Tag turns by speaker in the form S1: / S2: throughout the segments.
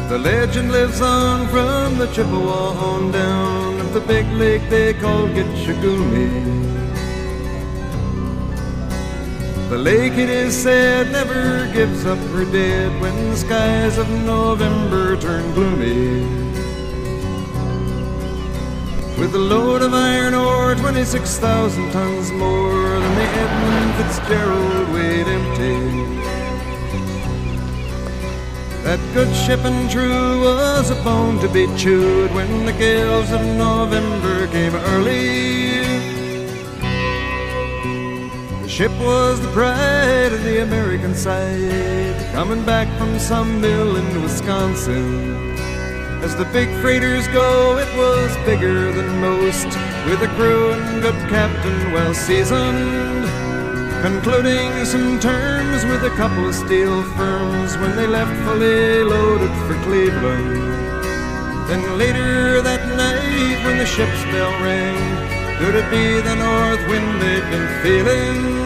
S1: The legend lives on from the Chippewa on down of the big lake they call Gitchagumi. The lake, it is said, never gives up her dead when the skies of November turn gloomy. With a load of iron ore, 26,000 tons more than the Edmund Fitzgerald weighed empty. That good ship and true was a bone to be chewed when the gales of November came early. The ship was the pride of the American side, coming back from some mill in Wisconsin. As the big freighters go, it was bigger than most, with a crew and good captain well seasoned, concluding some terms with a couple of steel firms when they left fully loaded for Cleveland. Then later that night when the ship's bell rang, could it be the north wind they'd been feeling?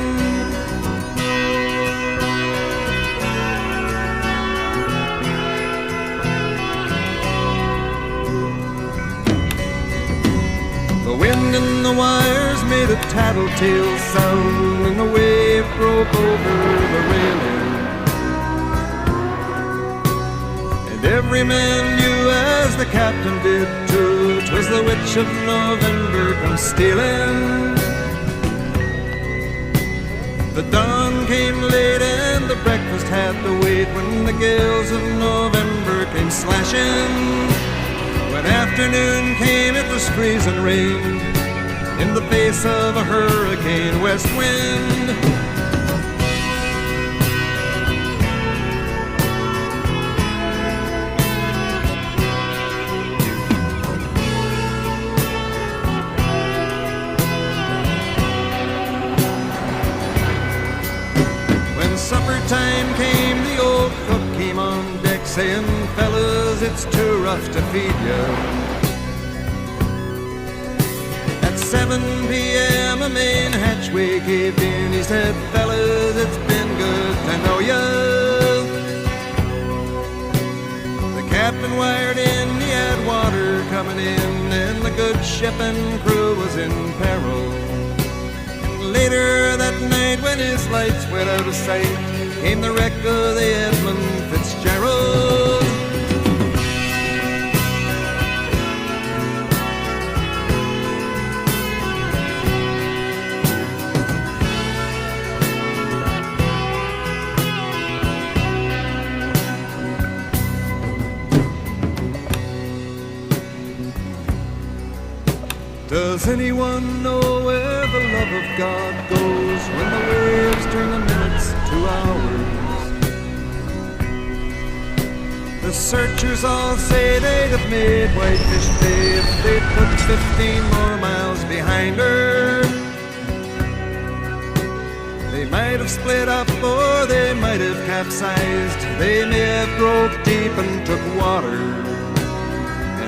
S1: The wind in the wires made a tattletale sound, and the wave broke over the railing. And every man knew, as the captain did too, 'twas the witch of November come stealing. The dawn came late and the breakfast had to wait when the gales of November came slashing. When afternoon came, it was freezing rain in the face of a hurricane west wind. When supper time came, the old cook came on deck saying, "Fellas, it's too rough to feed you." At 7 p.m. a main hatchway caved in. He said, "Fellas, it's been good to know ya." The captain wired in, he had water coming in, and the good ship and crew was in peril. And later that night, when his lights went out of sight, came the wreck of the Edmund Fitzgerald. Does anyone know where the love of God goes when the waves turn the minutes to hours? The searchers all say they'd have made Whitefish Bay if they'd put 15 more miles behind her. They might have split up or they might have capsized. They may have broke deep and took water.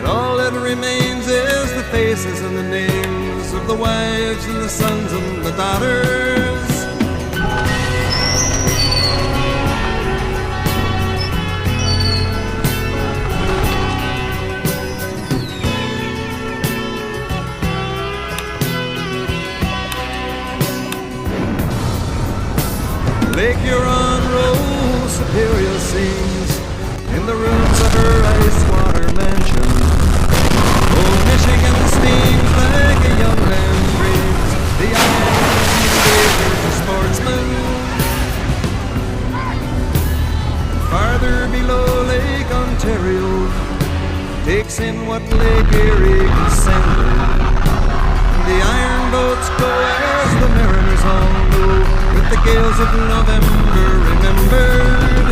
S1: All that remains is the faces and the names of the wives and the sons and the daughters. Lake Huron rolls Superior sings in the rooms of her ice water mansion. Old Michigan steams like a young man dreams. The island is a sportsman. And farther below, Lake Ontario takes in what Lake Erie can send her. The iron boats go, as the mariners all know, with the gales of November remembered.